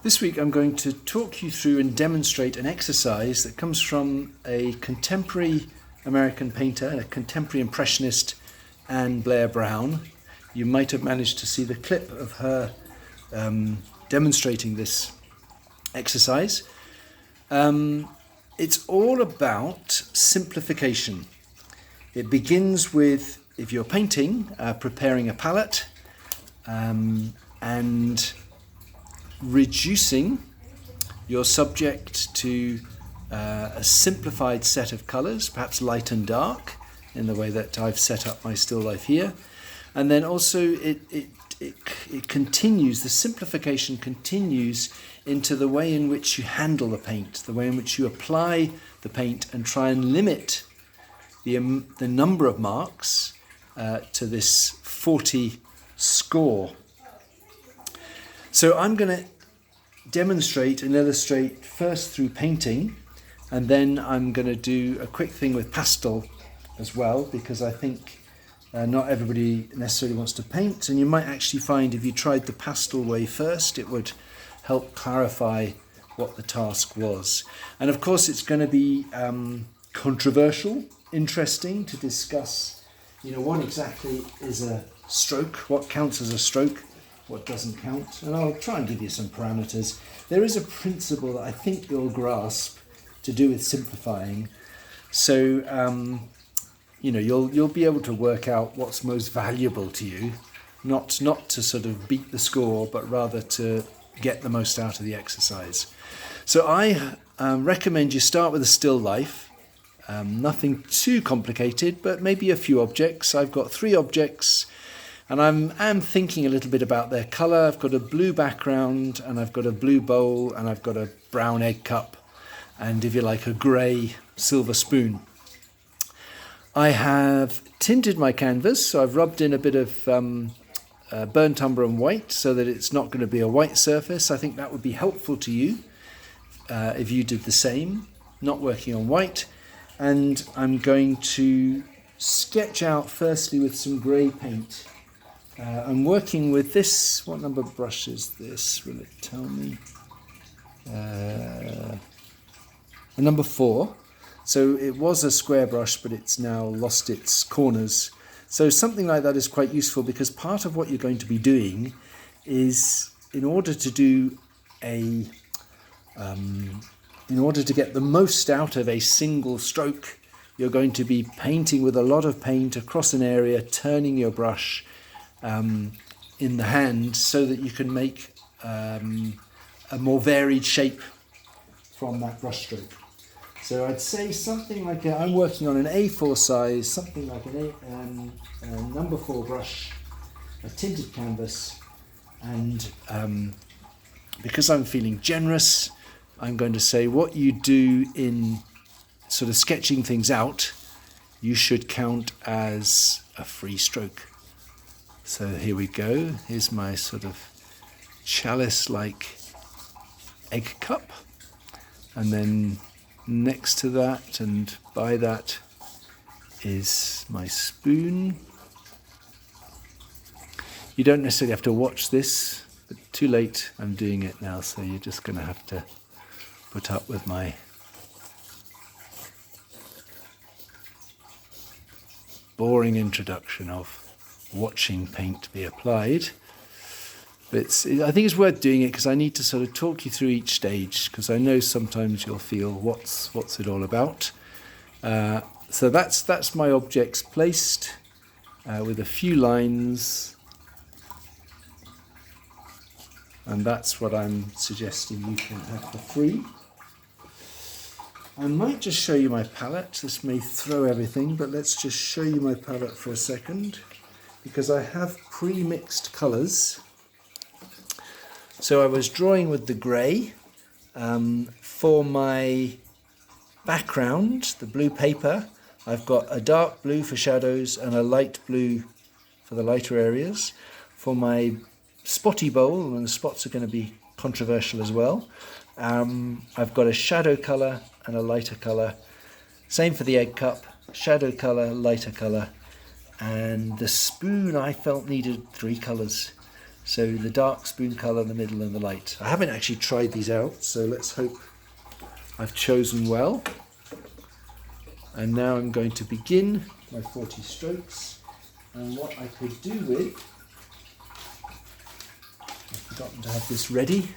This week I'm going to talk you through and demonstrate an exercise that comes from a contemporary American painter, a contemporary impressionist, Anne Blair Brown. You might have managed to see the clip of her demonstrating this exercise. It's all about simplification. It begins with, if you're painting, preparing a palette and reducing your subject to a simplified set of colours, perhaps light and dark, in the way that I've set up my still life here. And then also it continues, the simplification continues into the way in which you handle the paint, the way in which you apply the paint and try and limit the number of marks to this 40 score. So I'm going to demonstrate and illustrate first through painting, and then I'm going to do a quick thing with pastel as well, because I think not everybody necessarily wants to paint, and you might actually find if you tried the pastel way first, it would help clarify what the task was. And of course it's going to be controversial, interesting to discuss, what exactly is a stroke, what counts as a stroke, what doesn't count, and I'll try and give you some parameters. There is a principle that I think you'll grasp to do with simplifying, so you'll be able to work out what's most valuable to you, not to sort of beat the score, but rather to get the most out of the exercise. So I recommend you start with a still life, nothing too complicated, but maybe a few objects. I've got 3 objects, and I'm thinking a little bit about their colour. I've got a blue background, and I've got a blue bowl, and I've got a brown egg cup, and if you like, a grey silver spoon. I have tinted my canvas, so I've rubbed in a bit of burnt umber and white so that it's not going to be a white surface. I think that would be helpful to you if you did the same, not working on white. And I'm going to sketch out firstly with some grey paint. I'm working with this, what number brush is this? Will it tell me? A number 4. So it was a square brush, but it's now lost its corners. So something like that is quite useful, because part of what you're going to be doing is, in order to get the most out of a single stroke, you're going to be painting with a lot of paint across an area, turning your brush in the hand so that you can make a more varied shape from that brush stroke. So I'd say something like I'm working on an A4 size, something like a number 4 brush, a tinted canvas, and because I'm feeling generous, I'm going to say what you do in sort of sketching things out, you should count as a free stroke. So here we go. Here's my sort of chalice-like egg cup, and then next to that and by that is my spoon. You don't necessarily have to watch this, but too late, I'm doing it now, so you're just going to have to put up with my boring introduction of watching paint be applied. But I think it's worth doing it because I need to sort of talk you through each stage, because I know sometimes you'll feel what's it all about. So that's my objects placed with a few lines, and that's what I'm suggesting you can have for free. I might just show you my palette. This may throw everything, but let's just show you my palette for a second, because I have pre-mixed colours. So I was drawing with the grey for my background, the blue paper. I've got a dark blue for shadows and a light blue for the lighter areas. For my spotty bowl, and the spots are going to be controversial as well, I've got a shadow colour and a lighter colour. Same for the egg cup, shadow colour, lighter colour. And the spoon I felt needed 3 colours. So the dark spoon colour, the middle and the light. I haven't actually tried these out, so let's hope I've chosen well. And now I'm going to begin my 40 strokes. And what I could do with, I've forgotten to have this ready,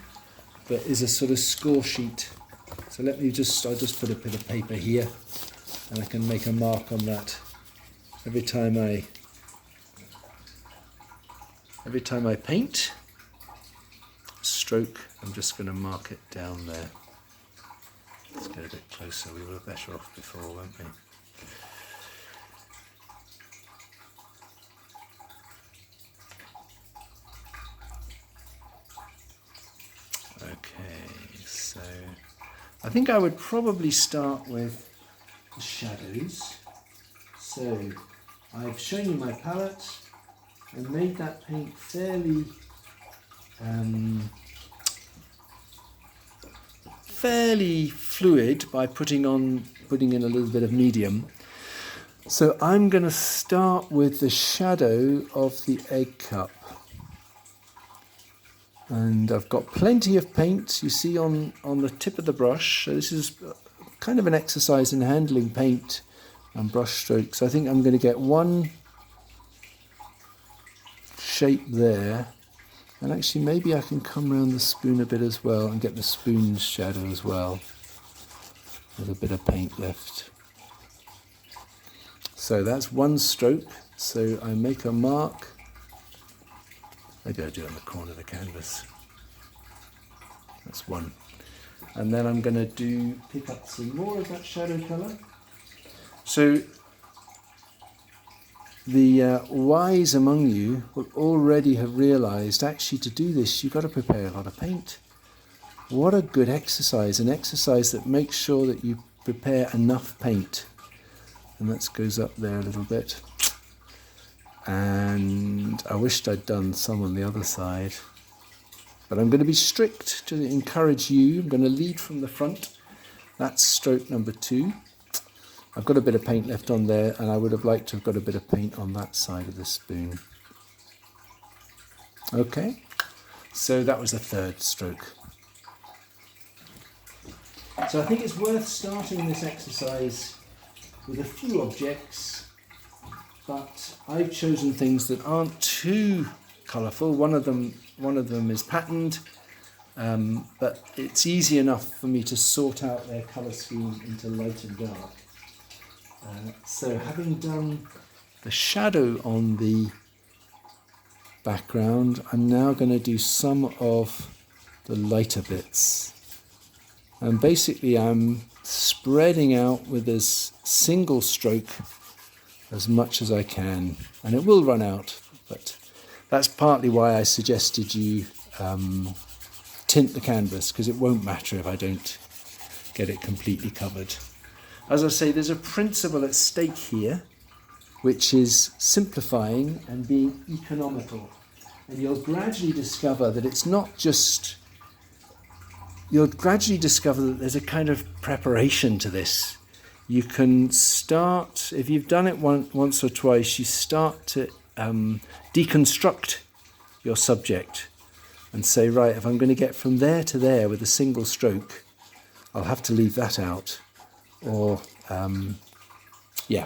but is a sort of score sheet. So I'll just put a bit of paper here and I can make a mark on that every time I paint stroke. I'm just going to mark it down there. Let's get a bit closer. We were better off before, weren't we? Okay, so I think I would probably start with the shadows. So I've shown you my palette and made that paint fairly fluid by putting in a little bit of medium. So I'm going to start with the shadow of the egg cup. And I've got plenty of paint, you see on the tip of the brush. So this is kind of an exercise in handling paint and brush strokes. I think I'm going to get one shape there. And actually maybe I can come around the spoon a bit as well and get the spoon's shadow as well. With a bit of paint left. So that's one stroke. So I make a mark. Maybe I'll do it on the corner of the canvas. That's one. And then I'm going to pick up some more of that shadow colour. So the wise among you will already have realised actually to do this you've got to prepare a lot of paint. What a good exercise, an exercise that makes sure that you prepare enough paint. And that goes up there a little bit. And I wished I'd done some on the other side. But I'm going to be strict to encourage you. I'm going to lead from the front. That's stroke number 2. I've got a bit of paint left on there, and I would have liked to have got a bit of paint on that side of the spoon. Okay, so that was the 3rd stroke. So I think it's worth starting this exercise with a few objects, but I've chosen things that aren't too colourful. One of them is patterned, but it's easy enough for me to sort out their colour scheme into light and dark. So having done the shadow on the background, I'm now going to do some of the lighter bits. And basically I'm spreading out with this single stroke as much as I can. And it will run out, but that's partly why I suggested you tint the canvas, because it won't matter if I don't get it completely covered. As I say, there's a principle at stake here, which is simplifying and being economical. And you'll gradually discover that it's not just... You'll gradually discover that there's a kind of preparation to this. You can start, if you've done it once or twice, you start to deconstruct your subject and say, right, if I'm going to get from there to there with a single stroke, I'll have to leave that out. Or,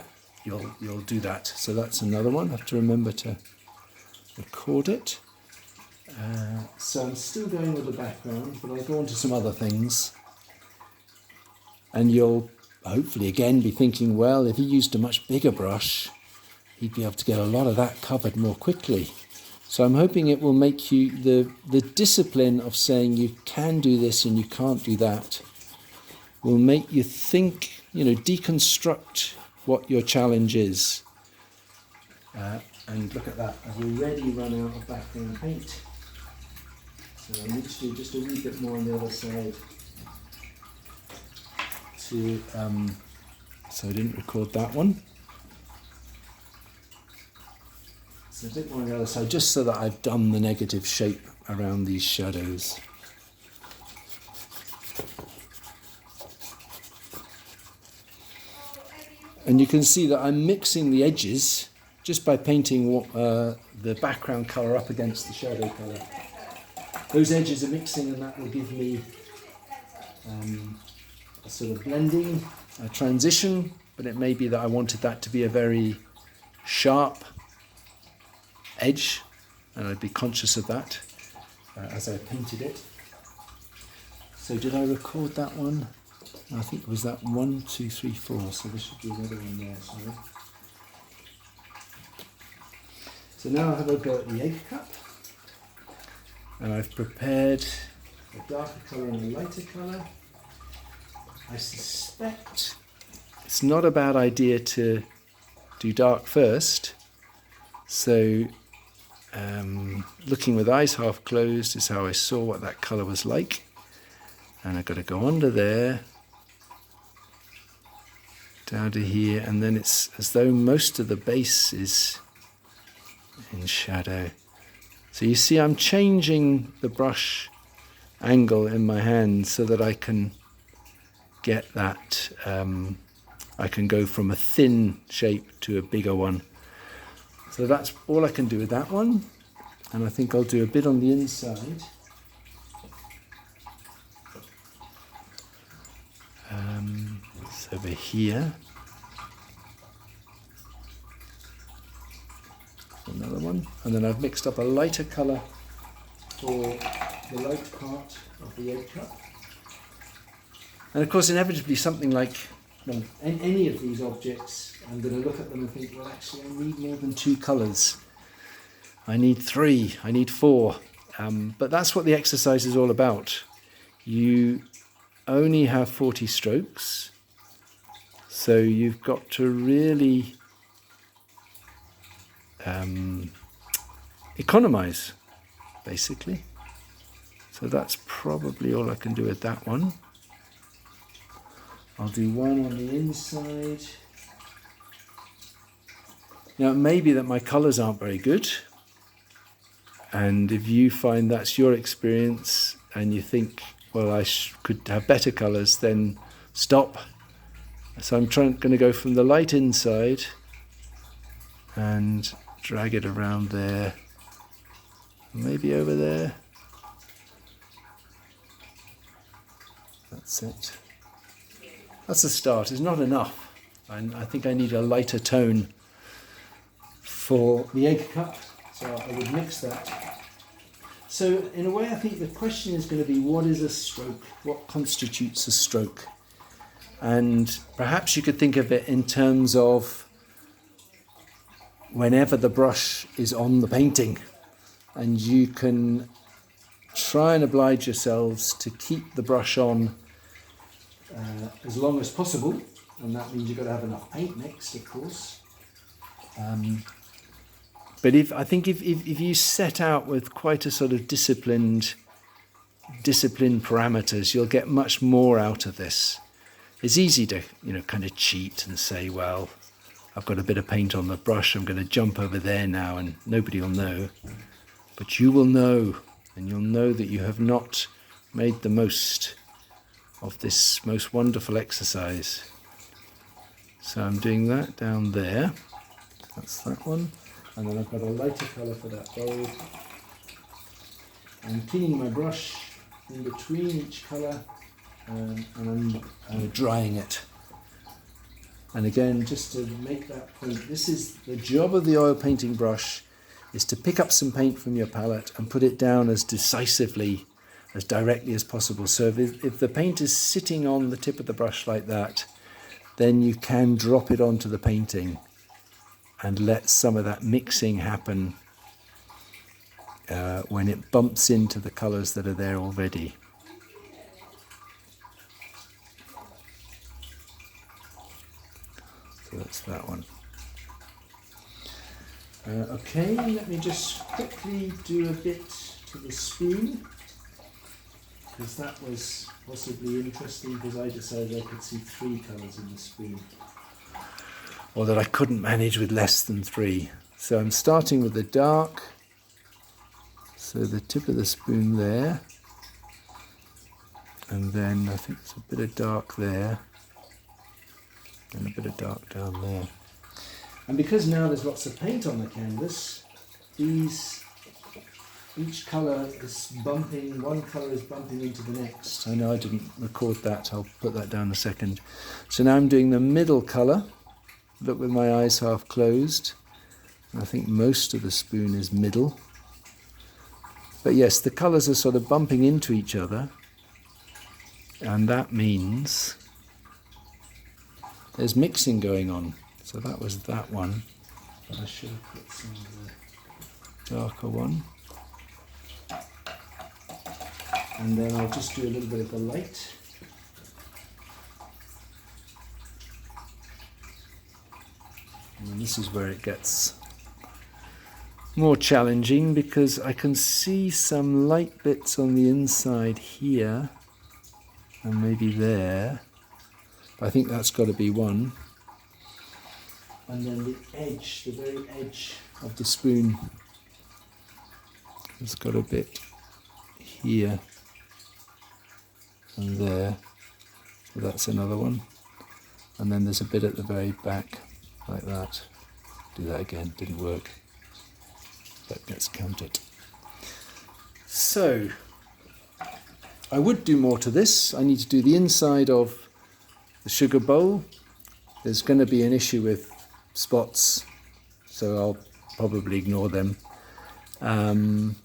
you'll do that. So that's another one. I have to remember to record it. So I'm still going with the background, but I'll go on to some other things. And you'll hopefully again be thinking, well, if he used a much bigger brush, he'd be able to get a lot of that covered more quickly. So I'm hoping it will make you, the discipline of saying you can do this and you can't do that, will make you think, deconstruct what your challenge is. And look at that, I've already run out of background paint. So I need to do just a wee bit more on the other side so I didn't record that one. So a bit more on the other side, just so that I've done the negative shape around these shadows. And you can see that I'm mixing the edges just by painting the background colour up against the shadow colour. Those edges are mixing, and that will give me a sort of blending, a transition, but it may be that I wanted that to be a very sharp edge, and I'd be conscious of that as I painted it. So did I record that one? I think it was that 1, 2, 3, 4, so there should be another one there, sorry. So now I'll have a go at the egg cup, and I've prepared a darker colour and a lighter colour. I suspect it's not a bad idea to do dark first, so looking with eyes half closed is how I saw what that colour was like. And I've got to go under there, down to here, and then it's as though most of the base is in shadow. So you see I'm changing the brush angle in my hand so that I can get that, I can go from a thin shape to a bigger one. So that's all I can do with that one. And I think I'll do a bit on the inside. It's over here. Another one. And then I've mixed up a lighter colour for the light part of the egg cup. And of course, inevitably something like, well, any of these objects, I'm going to look at them and think, well, actually, I need more than 2 colours. I need 3, I need 4. But that's what the exercise is all about. You only have 40 strokes, so you've got to really economize, basically. So that's probably all I can do with that one. I'll do one on the inside. Now it may be that my colours aren't very good, and if you find that's your experience and you think, well, I could have better colours, then stop. So I'm going to go from the light inside and drag it around there, maybe over there. That's it. That's a start. It's not enough. I think I need a lighter tone for the egg cup, so I would mix that. So in a way, I think the question is going to be, what is a stroke? What constitutes a stroke? And perhaps you could think of it in terms of whenever the brush is on the painting, and you can try and oblige yourselves to keep the brush on as long as possible, and that means you've got to have enough paint mixed, of course. But if you set out with quite a sort of disciplined parameters, you'll get much more out of this. It's easy to, kind of cheat and say, well, I've got a bit of paint on the brush, I'm going to jump over there now and nobody will know. But you will know, and you'll know that you have not made the most of this most wonderful exercise. So I'm doing that down there. That's that one. And then I've got a lighter colour for that bowl. I'm cleaning my brush in between each colour, and I'm drying it. And again, just to make that point, this is the job of the oil painting brush, is to pick up some paint from your palette and put it down as decisively, as directly as possible. So if the paint is sitting on the tip of the brush like that, then you can drop it onto the painting and let some of that mixing happen when it bumps into the colours that are there already. So that's that one. Okay, let me just quickly do a bit to the spoon, because that was possibly interesting, because I decided I could see 3 colours in the spoon, or that I couldn't manage with less than 3. So I'm starting with the dark, so the tip of the spoon there, and then I think there's a bit of dark there, and a bit of dark down there. And because now there's lots of paint on the canvas, each colour is bumping, one colour is bumping into the next. I know I didn't record that, I'll put that down a second. So now I'm doing the middle colour, look with my eyes half closed. I think most of the spoon is middle. But yes, the colours are sort of bumping into each other, and that means there's mixing going on. So that was that one. I should have put some of the darker one. And then I'll just do a little bit of the light. And this is where it gets more challenging, because I can see some light bits on the inside here and maybe there. I think that's got to be one. And then the edge, the very edge of the spoon, has got a bit here and there. So that's another one. And then there's a bit at the very back, like that. Do that again, didn't work. That gets counted. So, I would do more to this. I need to do the inside of the sugar bowl. There's going to be an issue with spots, so I'll probably ignore them. And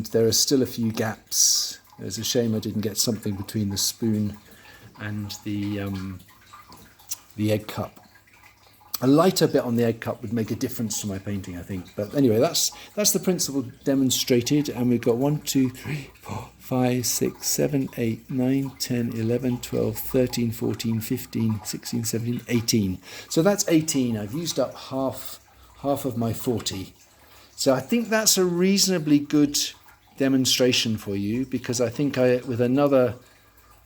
there are still a few gaps. It's a shame I didn't get something between the spoon and the egg cup. A lighter bit on the egg cup would make a difference to my painting, I think. But anyway, that's the principle demonstrated, and we've got 1, 2, 3, 4, 5, 6, 7, 8, 9, 10, 11, 12, 13, 14, 15, 16, 17, 18. So that's 18. I've used up half of my 40. So I think that's a reasonably good demonstration for you, because I think with another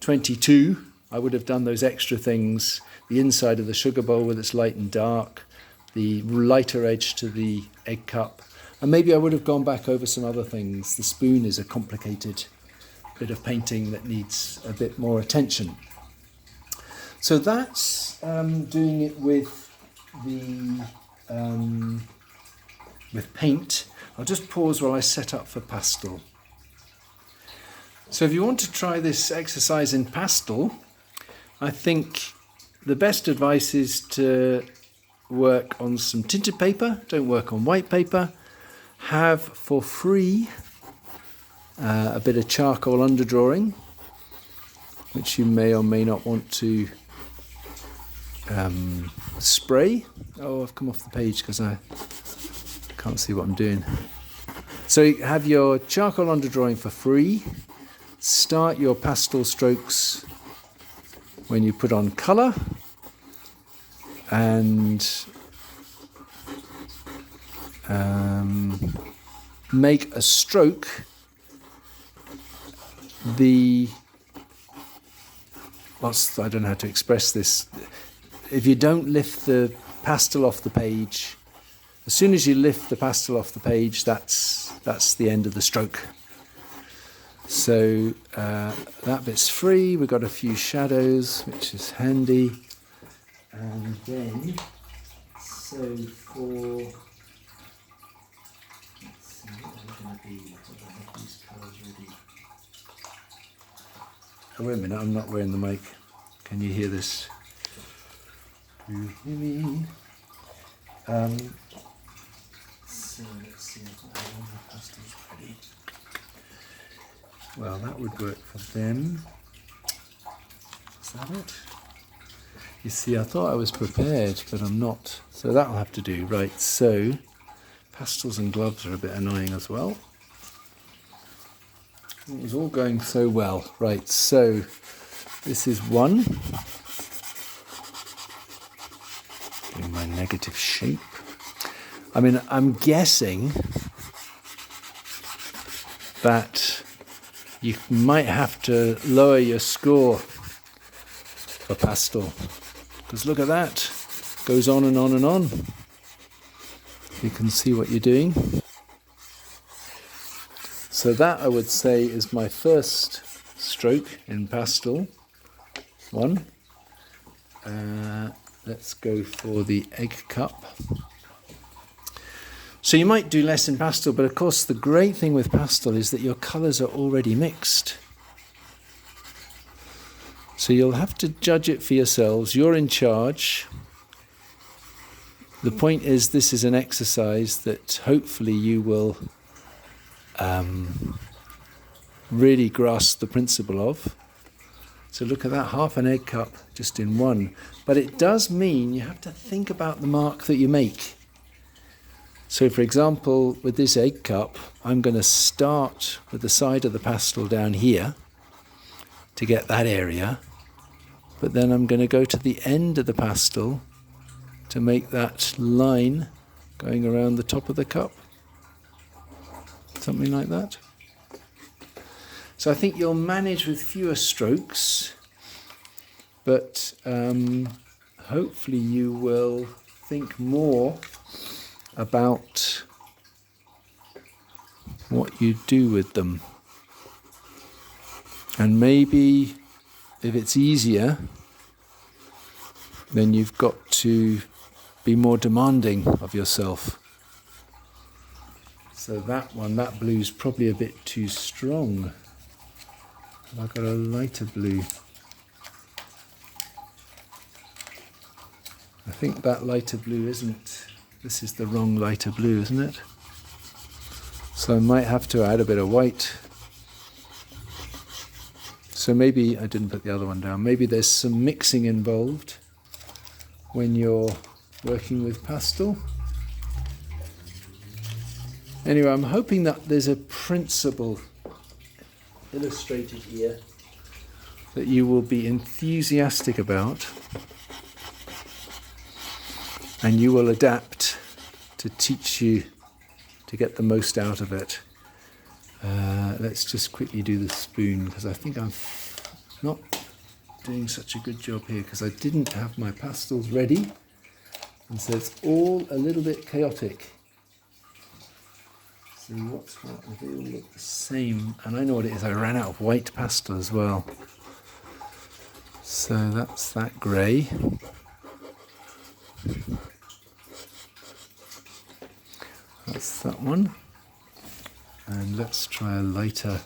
22, I would have done those extra things. The inside of the sugar bowl with its light and dark, the lighter edge to the egg cup, and maybe I would have gone back over some other things. The spoon is a complicated bit of painting that needs a bit more attention. So that's doing it with paint. I'll just pause while I set up for pastel. So if you want to try this exercise in pastel, I think the best advice is to work on some tinted paper. Don't work on white paper. Have for free a bit of charcoal underdrawing, which you may or may not want to spray. Oh, I've come off the page because I can't see what I'm doing. So you have your charcoal underdrawing for free. Start your pastel strokes when you put on colour, and make a stroke I don't know how to express this. If you don't lift the pastel off the page, as soon as you lift the pastel off the page, that's the end of the stroke. So that bit's free. We've got a few shadows, which is handy. And then, so for, let's see what they're going to be. What I have these colours ready. Oh, wait a minute, I'm not wearing the mic. Can you hear this? You hear me? So let's see, I've got all the pastels ready. Well, that would work for them. Is that it? You see, I thought I was prepared, but I'm not. So that'll have to do. Right, so pastels and gloves are a bit annoying as well. It was all going so well. Right, so this is one. Doing my negative shape. I mean, I'm guessing that you might have to lower your score for pastel, because look at that, goes on and on and on. You can see what you're doing. So that, I would say, is my first stroke in pastel. One. let's go for the egg cup. So you might do less in pastel, but of course the great thing with pastel is that your colours are already mixed. So you'll have to judge it for yourselves. You're in charge. The point is, this is an exercise that hopefully you will really grasp the principle of. So look at that, half an egg cup just in one. But it does mean you have to think about the mark that you make. So for example, with this egg cup, I'm going to start with the side of the pastel down here to get that area. But then I'm going to go to the end of the pastel to make that line going around the top of the cup. Something like that. So I think you'll manage with fewer strokes, but hopefully you will think more about what you do with them. And maybe if it's easier, then you've got to be more demanding of yourself. So that one, that blue's probably a bit too strong. I've got a lighter blue. I think that lighter blue isn't, this is the wrong lighter blue, isn't it? So I might have to add a bit of white. So maybe, I didn't put the other one down, maybe there's some mixing involved when you're working with pastel. Anyway, I'm hoping that there's a principle illustrated here that you will be enthusiastic about and you will adapt to teach you to get the most out of it. Let's just quickly do the spoon, because I think I'm not doing such a good job here because I didn't have my pastels ready, and so it's all a little bit chaotic. So what's what? They all look the same, and I know what it is. I ran out of white pastel as well. So that's that grey. That's that one. And let's try a lighter.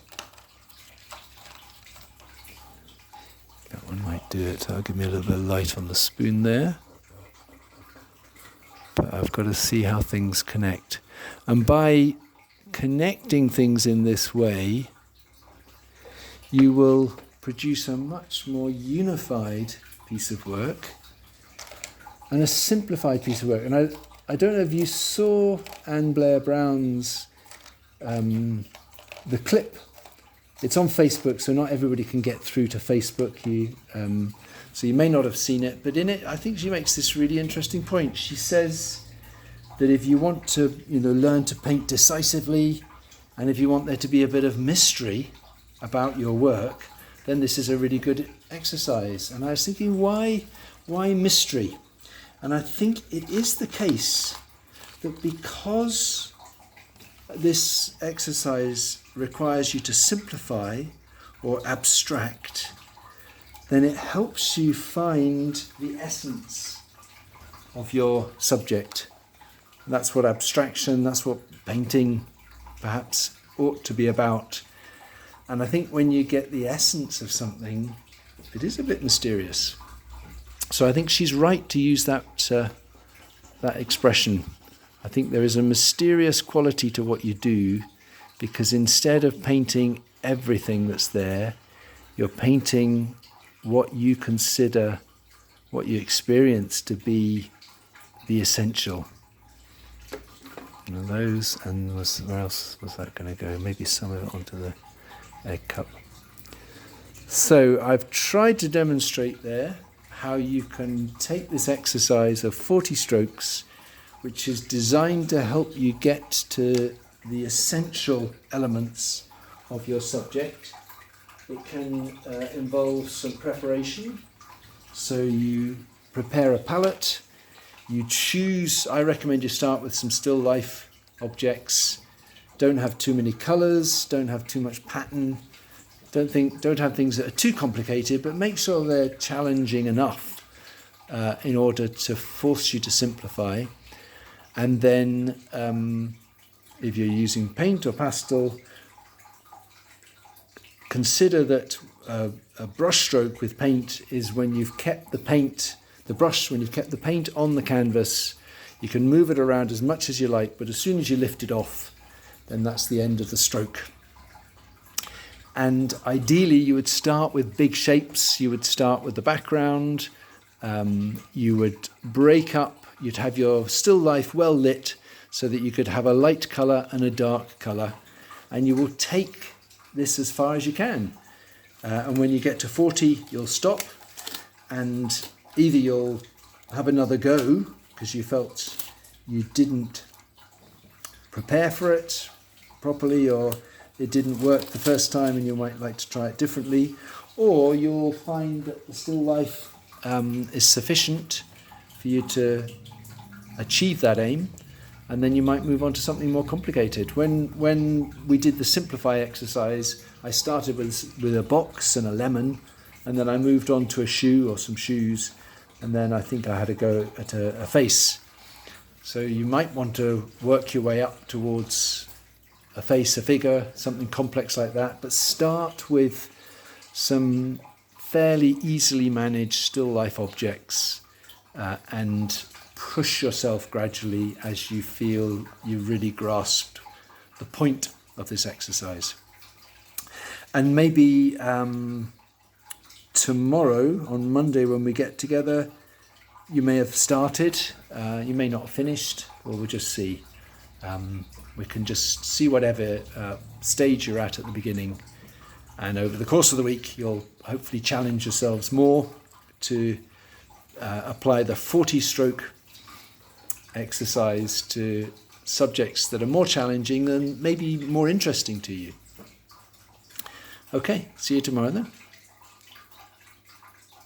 That one might do it. That'll give me a little bit of light on the spoon there. But I've got to see how things connect. And by connecting things in this way, you will produce a much more unified piece of work and a simplified piece of work. And I don't know if you saw Anne Blair Brown's the clip. It's on Facebook, so not everybody can get through to Facebook. So you may not have seen it, but in it, I think she makes this really interesting point. She says that if you want to, learn to paint decisively, and if you want there to be a bit of mystery about your work, then this is a really good exercise. And I was thinking, why mystery? And I think it is the case that because this exercise requires you to simplify or abstract, then it helps you find the essence of your subject. And that's what abstraction, that's what painting perhaps ought to be about. And I think when you get the essence of something, it is a bit mysterious. So I think she's right to use that expression. I think there is a mysterious quality to what you do, because instead of painting everything that's there, you're painting what you consider, what you experience to be the essential. Those, and where else was that going to go? Maybe some of it onto the egg cup. So I've tried to demonstrate there how you can take this exercise of 40 strokes, which is designed to help you get to the essential elements of your subject. It can involve some preparation. So you prepare a palette, you choose, I recommend you start with some still life objects. Don't have too many colours, don't have too much pattern, don't have things that are too complicated, but make sure they're challenging enough in order to force you to simplify. And then if you're using paint or pastel, consider that a brush stroke with paint is when you've kept when you've kept the paint on the canvas. You can move it around as much as you like, but as soon as you lift it off, then that's the end of the stroke. And ideally you would start with big shapes. You would start with the background. You would break up, you'd have your still life well lit so that you could have a light colour and a dark colour. And you will take this as far as you can. And when you get to 40, you'll stop, and either you'll have another go because you felt you didn't prepare for it properly, or it didn't work the first time and you might like to try it differently, or you'll find that the still life is sufficient for you to achieve that aim, and then you might move on to something more complicated. When we did the simplify exercise, I started with a box and a lemon, and then I moved on to a shoe or some shoes, and then I think I had a go at a face. So you might want to work your way up towards a face, a figure, something complex like that, but start with some fairly easily managed still life objects and push yourself gradually as you feel you really grasped the point of this exercise. And maybe tomorrow, on Monday when we get together, you may have started, you may not have finished, or we'll just see. We can just see whatever stage you're at the beginning, and over the course of the week you'll hopefully challenge yourselves more to apply the 40 stroke exercise to subjects that are more challenging and maybe more interesting to you. Okay, see you tomorrow then.